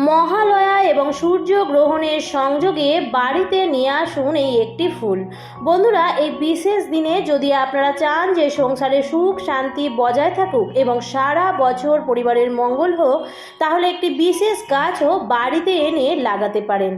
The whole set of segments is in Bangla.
মহালয়া এবং সূর্যগ্রহণের সংযোগে বাড়িতে নিয়ে আসুন এই একটি ফুল। বন্ধুরা, এই বিশেষ দিনে যদি আপনারা চান যে সংসারে সুখ শান্তি বজায় থাকুক এবং সারা বছর পরিবারের মঙ্গল হোক, তাহলে একটি বিশেষ গাছও বাড়িতে এনে লাগাতে পারেন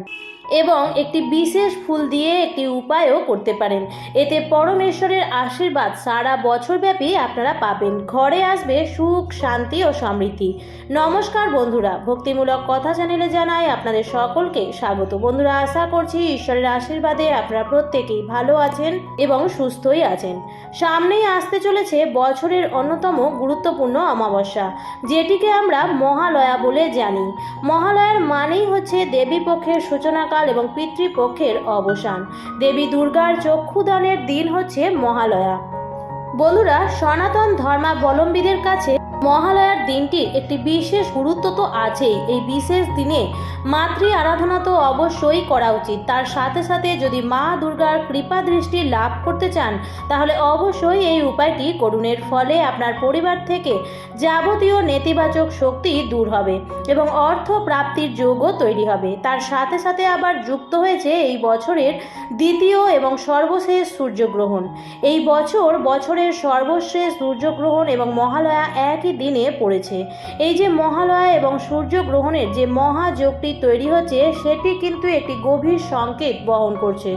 এবং একটি বিশেষ ফুল দিয়ে একটি উপায়ও করতে পারেন। এতে পরমেশ্বরের আশীর্বাদ সারা বছরব্যাপী আপনারা পাবেন। ঘরে আসবে সুখ শান্তি ও সমৃদ্ধি। নমস্কার বন্ধুরা, ভক্তিমূলক কথা চ্যানেলে জানাই আপনাদের সকলকে স্বাগত। বন্ধুরা, আশা করছি ঈশ্বরের আশীর্বাদে আপনারা প্রত্যেকেই ভালো আছেন এবং সুস্থই আছেন। সামনেই আসতে চলেছে বছরের অন্যতম গুরুত্বপূর্ণ অমাবস্যা, যেটিকে আমরা মহালয়া বলে জানি। মহালয়ার মানেই হচ্ছে দেবী পক্ষের সূচনাকাল এবং পিতৃপক্ষের অবসান। দেবী দুর্গার চক্ষুদানের দিন হচ্ছে মহালয়া। বন্ধুরা, সনাতন ধর্মাবলম্বীদের কাছে মহালয়ার দিনটির একটি বিশেষ গুরুত্ব তো আছেই। এই বিশেষ দিনে মাতৃ আরাধনা তো অবশ্যই করা উচিত। তার সাথে সাথে যদি মা দুর্গার কৃপা দৃষ্টি লাভ করতে চান, তাহলে অবশ্যই এই উপায়টি করুন। এর ফলে আপনার পরিবার থেকে যাবতীয় নেতিবাচক শক্তি দূর হবে এবং অর্থ প্রাপ্তির যোগও তৈরি হবে। তার সাথে সাথে আবার যুক্ত হয়েছে এই বছরের দ্বিতীয় এবং সর্বশেষ সূর্যগ্রহণ। এই বছরের সর্বশেষ সূর্যগ্রহণ এবং মহালয়া একই দিনে পড়েছে। এই যে মহালয়া এবং সূর্যগ্রহণের যে মহাযোগটি তৈরি হচ্ছে, সেটি কিন্তু একটি গভীর সংকেত বহন করছে।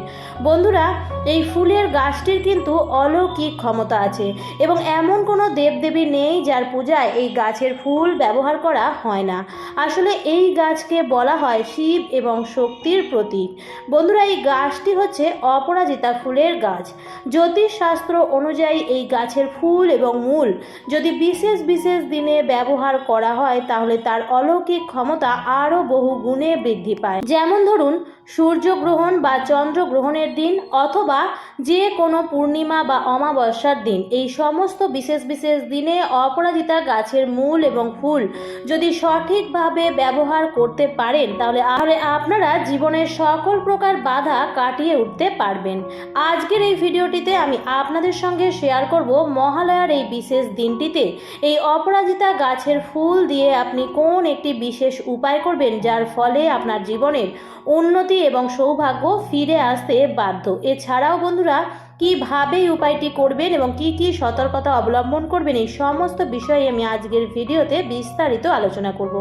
বন্ধুরা, এই ফুলের গাছটির কিন্তু অলৌকিক ক্ষমতা আছে এবং এমন কোনো দেবদেবী নেই যার পূজায় এই গাছের ফুল ব্যবহার করা হয় না। আসলে এই গাছকে বলা হয় শিব এবং শক্তির প্রতীক। বন্ধুরা, এই গাছটি হচ্ছে অপরাজিতা ফুলের গাছ। জ্যোতিষশাস্ত্র অনুযায়ী এই গাছের ফুল এবং মূল যদি বিশেষ দিনে ব্যবহার করা হয়, তাহলে তার অলৌকিক ক্ষমতা আরও বহু গুণে বৃদ্ধি পায়। যেমন ধরুন, সূর্যগ্রহণ বা চন্দ্রগ্রহণের দিন অথবা যে কোনো পূর্ণিমা বা অমাবস্যার দিন, এই সমস্ত বিশেষ দিনে অপরাজিতা গাছের মূল এবং ফুল যদি সঠিকভাবে ব্যবহার করতে পারেন, তাহলে আপনারা জীবনের সকল প্রকার বাধা কাটিয়ে উঠতে পারবেন। আজকের এই ভিডিওটিতে আমি আপনাদের সঙ্গে শেয়ার করব মহালয়ার এই বিশেষ দিনটিতে এই অপরাজিতা গাছের ফুল দিয়ে আপনি কোন একটি বিশেষ উপায় করবেন, যার ফলে আপনার জীবনের উন্নতি এবং সৌভাগ্য ফিরে আসতে বাধ্য। এছাড়াও বন্ধুরা, কিভাবে এই উপায়টি করবেন এবং কি কি সতর্কতা অবলম্বন করবেন, এই সমস্ত বিষয়ে আমি আজকের ভিডিওতে বিস্তারিত আলোচনা করব,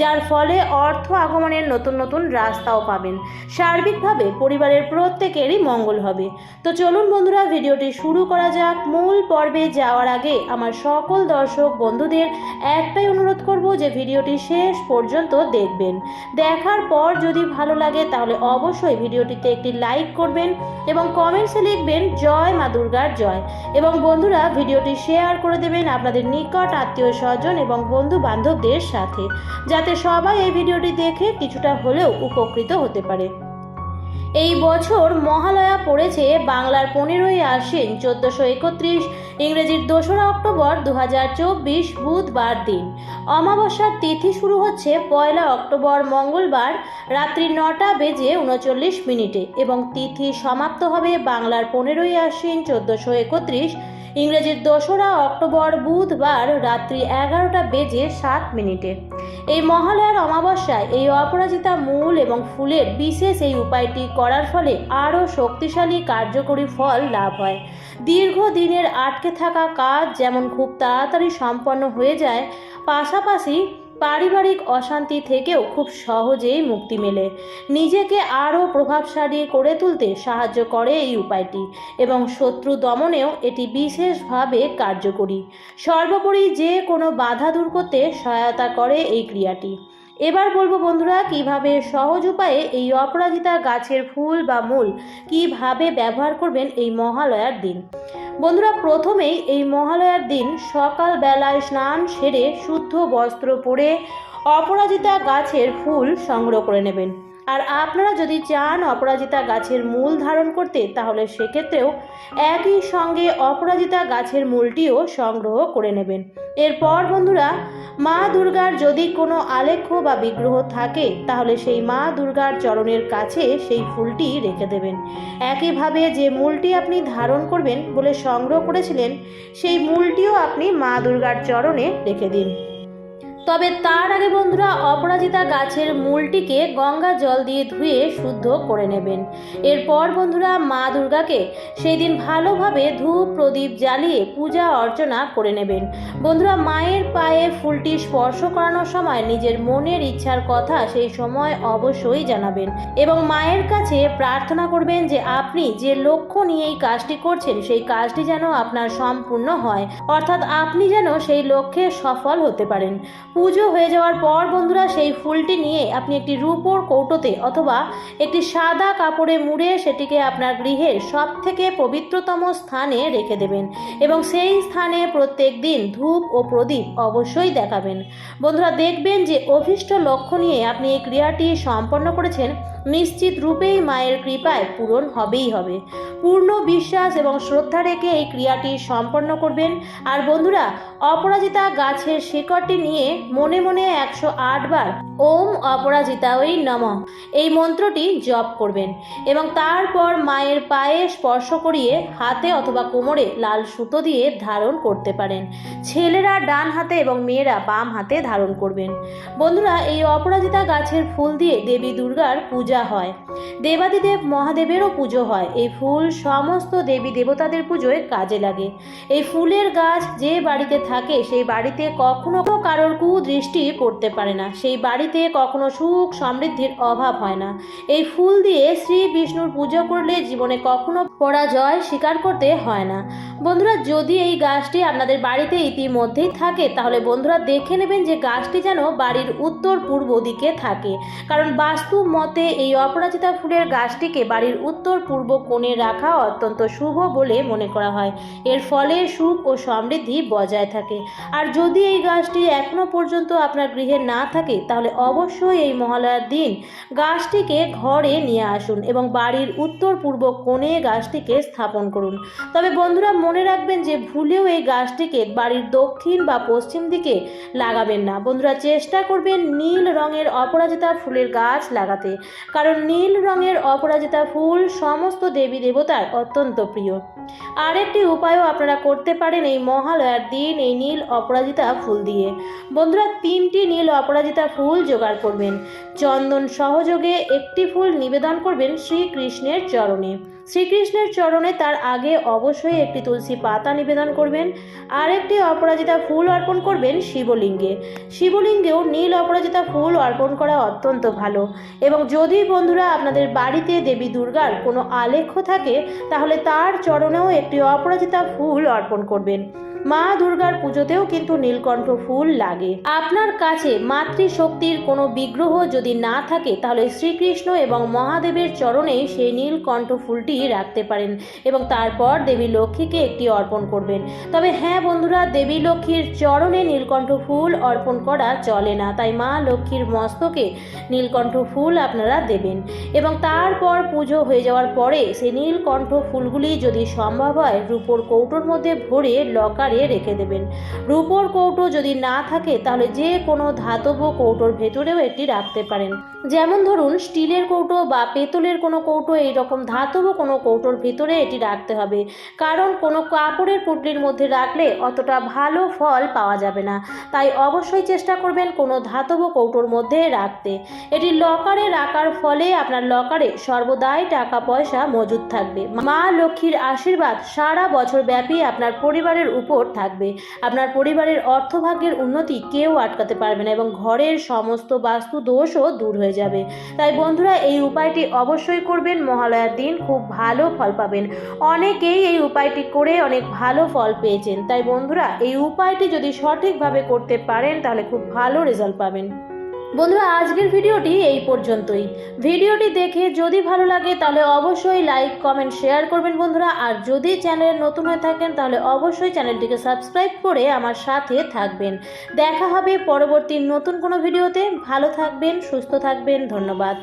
যার ফলে অর্থ আগমনের নতুন রাস্তাও পাবেন। সার্বিকভাবে পরিবারের প্রত্যেকেরই মঙ্গল হবে। তো চলুন বন্ধুরা, ভিডিওটি শুরু করা যাক। মূল পর্বে যাওয়ার আগে আমার সকল দর্শক বন্ধুদের একটাই অনুরোধ করব যে ভিডিওটি শেষ পর্যন্ত দেখবেন। দেখার পর যদি ভালো লাগে, তাহলে অবশ্যই ভিডিওটিতে একটি লাইক করবেন এবং কমেন্টসে লিখবেন জয় মা দুর্গার জয়। এবং বন্ধুরা, ভিডিওটি শেয়ার করে দেবেন আপনাদের নিকট আত্মীয় স্বজন এবং বন্ধু বান্ধবদের সাথে, যাতে সবাই এই ভিডিওটি দেখে কিছুটা হলেও উপকৃত হতে পারে। এই বছর মহালয়া পড়েছে বাংলার 15ই আশ্বিন 1431, ইংরেজির 2রা অক্টোবর 2024 বুধবার দিন। অমাবস্যার তিথি শুরু হচ্ছে 1 অক্টোবর মঙ্গলবার রাত্রি 9:39 এবং তিথি সমাপ্ত হবে বাংলার 15ই আশ্বিন 1431, ইংরেজির 2রা অক্টোবর বুধবার রাত্রি 11:07। এই মহালয়ার অমাবস্যায় এই অপরাজিতা মূল এবং ফুলের বিশেষ এই উপায়টি করার ফলে আরও শক্তিশালী কার্যকরী ফল লাভ হয়। দীর্ঘদিনের আটকে থাকা কাজ যেমন খুব তাড়াতাড়ি সম্পন্ন হয়ে যায়, পাশাপাশি পারিবারিক অশান্তি থেকেও খুব সহজেই মুক্তি মেলে। নিজেকে আরও প্রভাবশালী করে তুলতে সাহায্য করে এই উপায়টি এবং শত্রু দমনেও এটি বিশেষভাবে কার্যকরী। সর্বোপরি যে কোনো বাধা দূর করতে সহায়তা করে এই ক্রিয়াটি। এবার বলবো বন্ধুরা, কিভাবে সহজ উপায়ে এই অপরাজিতা গাছের ফুল বা মূল কিভাবে ব্যবহার করবেন এই মহালয়ার দিন। বন্ধুরা, প্রথমেই এই মহালয়ার দিন সকালবেলায় স্নান সেরে শুদ্ধ বস্ত্র পরে অপরাজিতা গাছের ফুল সংগ্রহ করে নেবেন। আর আপনারা যদি চান অপরাজিতা গাছের মূল ধারণ করতে, তাহলে সেক্ষেত্রেও একই সঙ্গে অপরাজিতা গাছের মূলটিও সংগ্রহ করে নেবেন। এরপর বন্ধুরা, মা দুর্গার যদি কোনো আলেখ্য বা বিগ্রহ থাকে, তাহলে সেই মা দুর্গার চরণের কাছে সেই ফুলটি রেখে দেবেন। একইভাবে যে মূলটি আপনি ধারণ করবেন বলে সংগ্রহ করেছিলেন, সেই মূলটিও আপনি মা দুর্গার চরণে রেখে দিন। তবে তার আগে বন্ধুরা অপরাজিতা গাছের মূলটিকে গঙ্গা জল দিয়ে ধুয়ে শুদ্ধ করে নেবেন। এরপর বন্ধুরা মা দুর্গাকে সেই দিন ভালোভাবে ধূপ প্রদীপ জ্বালিয়ে পূজা অর্চনা করে নেবেন। বন্ধুরা মায়ের পায়ে ফুলটি স্পর্শ করানোর সময় নিজের মনের ইচ্ছার কথা সেই সময় অবশ্যই জানাবেন এবং মায়ের কাছে প্রার্থনা করবেন যে আপনি যে লক্ষ্য নিয়ে এই কাজটি করছেন সেই কাজটি যেন আপনার সম্পূর্ণ হয়, অর্থাৎ আপনি যেন সেই লক্ষ্যে সফল হতে পারেন। পুজো হয়ে যাওয়ার পর বন্ধুরা সেই ফুলটি নিয়ে আপনি একটি রূপোর কৌটোতে অথবা একটি সাদা কাপড়ে মুড়ে সেটিকে আপনার গৃহের সবথেকে পবিত্রতম স্থানে রেখে দেবেন এবং সেই স্থানে প্রত্যেক দিন ধূপ ও প্রদীপ অবশ্যই দেখাবেন। বন্ধুরা দেখবেন যে অভীষ্ট লক্ষ্য নিয়ে আপনি এই ক্রিয়াটি সম্পন্ন করেছেন, নিশ্চিত রূপেই মায়ের কৃপায় পূরণ হবেই হবে। পূর্ণ বিশ্বাস এবং শ্রদ্ধা রেখে এই ক্রিয়াটি সম্পন্ন করবেন। আর বন্ধুরা অপরাজিতা গাছের শিকড়টি নিয়ে মনে মনে 108 বার ওম অপরাজিতায় নমঃ এই মন্ত্রটি জপ করবেন এবং তারপর মায়ের পায়ে স্পর্শ করিয়ে হাতে অথবা কোমরে লাল সুতো দিয়ে ধারণ করতে পারেন। ছেলেরা ডান হাতে এবং মেয়েরা বাম হাতে ধারণ করবেন। বন্ধুরা এই অপরাজিতা গাছের ফুল দিয়ে দেবী দুর্গার পূজা হয়, দেবাদিদেব মহাদেবেরও পুজো হয়। এই ফুল সমস্ত দেবী দেবতাদের পুজোয় কাজে লাগে। এই ফুলের গাছ যে বাড়িতে থাকে সেই বাড়িতে কখনো কারোর কুদৃষ্টি পড়তে পারে না, সেই বাড়িতে কখনো সুখ সমৃদ্ধির অভাব হয় না। এই ফুল দিয়ে শ্রী বিষ্ণুর পুজো করলে জীবনে কখনো পরাজয় স্বীকার করতে হয় না। বন্ধুরা যদি এই গাছটি আপনাদের বাড়িতে ইতিমধ্যেই থাকে তাহলে বন্ধুরা দেখে নেবেন যে গাছটি যেন বাড়ির উত্তর পূর্ব দিকে থাকে, কারণ বাস্তু মতে এই অপরাজিতা ফুলের গাছটিকে বাড়ির উত্তর পূর্ব কোণে রাখা অত্যন্ত শুভ বলে মনে করা হয়। এর ফলে সুখ ও সমৃদ্ধি বজায় থাকে। আর যদি এই গাছটি এখনো পর্যন্ত আপনার গৃহে না থাকে তাহলে অবশ্যই এই মহালয়ার দিন গাছটিকে ঘরে নিয়ে আসুন এবং বাড়ির উত্তর পূর্ব কোণে গাছটিকে স্থাপন করুন। তবে বন্ধুরা মনে রাখবেন যে ভুলেও এই গাছটিকে বাড়ির দক্ষিণ বা পশ্চিম দিকে লাগাবেন না। বন্ধুরা চেষ্টা করবেন নীল রঙের অপরাজিতা ফুলের গাছ লাগাতে, কারণ নীল রঙের অপরাজিতা ফুল সমস্ত দেবী দেবতার অত্যন্ত প্রিয়। আরেকটি উপায়ও আপনারা করতে পারেন এই মহালয়ার দিন এই নীল অপরাজিতা ফুল দিয়ে। বন্ধুরা 3টি নীল অপরাজিতা ফুল জোগাড় করবেন, চন্দন সহযোগে একটি ফুল নিবেদন করবেন শ্রীকৃষ্ণের চরণে। শ্রীকৃষ্ণের চরণে তার আগে অবশ্যই একটি তুলসী পাতা নিবেদন করবেন। আরেকটি অপরাজিতা ফুল অর্পণ করবেন শিবলিঙ্গে। শিবলিঙ্গেও নীল অপরাজিতা ফুল অর্পণ করা অত্যন্ত ভালো। এবং যদি বন্ধুরা আপনাদের বাড়িতে দেবী দুর্গার কোনো আলেখ্য থাকে তাহলে তার চরণেও একটি অপরাজিতা ফুল অর্পণ করবেন। মা দুর্গার পুজোতেও কিন্তু নীলকণ্ঠ ফুল লাগে। আপনার কাছে মাতৃশক্তির কোনো বিগ্রহ যদি না থাকে তাহলে শ্রীকৃষ্ণ এবং মহাদেবের চরণে সেই নীলকণ্ঠ ফুলটি রাখতে পারেন এবং তারপর দেবী লক্ষ্মীকে একটি অর্পণ করবেন। তবে হ্যাঁ বন্ধুরা, দেবী লক্ষ্মীর চরণে নীলকণ্ঠ ফুল অর্পণ করা চলে না, তাই মা লক্ষ্মীর মস্তকে নীলকণ্ঠ ফুল আপনারা দেবেন এবং তারপর পুজো হয়ে যাওয়ার পরে সেই নীলকণ্ঠ ফুলগুলি যদি সম্ভব হয় রূপোর কৌটোর মধ্যে ভরে লকারে রেখে দেবেন। রূপোর কৌটো যদি না থাকে তাহলে যে কোনো ধাতব কৌটোর ভেতরেও এটি রাখতে পারেন, যেমন ধরুন স্টিলের কৌটো বা পেতলের কোনো কৌটো, এইরকম ধাতব কোনো কৌটোর ভিতরে এটি রাখতে হবে, কারণ কোনো কাপড়ের পুটলির মধ্যে রাখলে অতটা ভালো ফল পাওয়া যাবে না। তাই অবশ্যই চেষ্টা করবেন কোনো ধাতব কৌটোর মধ্যে রাখতে। এটি লকারে রাখার ফলে আপনার লকারে সর্বদাই টাকা পয়সা মজুদ থাকবে। মা লক্ষ্মীর আশীর্বাদ সারা বছর ব্যাপী আপনার পরিবারের উপর থাকবে। আপনার পরিবারের অর্থভাগ্যের উন্নতি কেউ আটকাতে পারবে না এবং ঘরের সমস্ত বাস্তু দোষও দূর হয়ে যাবে। তাই বন্ধুরা এই উপায়টি অবশ্যই করবেন, মহালয়ার দিন খুব ভালো ফল পাবেন। অনেকেই এই উপায়টি করে অনেক ভালো ফল পেয়েছেন। তাই বন্ধুরা এই উপায়টি যদি সঠিকভাবে করতে পারেন তাহলে খুব ভালো রেজাল্ট পাবেন। বন্ধুরা আজকের ভিডিওটি এই পর্যন্তই। ভিডিওটি দেখে যদি ভালো লাগে তাহলে অবশ্যই লাইক কমেন্ট শেয়ার করবেন বন্ধুরা। আর যদি চ্যানেলে নতুন হয়ে থাকেন তাহলে অবশ্যই চ্যানেলটিকে সাবস্ক্রাইব করে আমার সাথে থাকবেন। দেখা হবে পরবর্তী নতুন কোনো ভিডিওতে। ভালো থাকবেন, সুস্থ থাকবেন, ধন্যবাদ।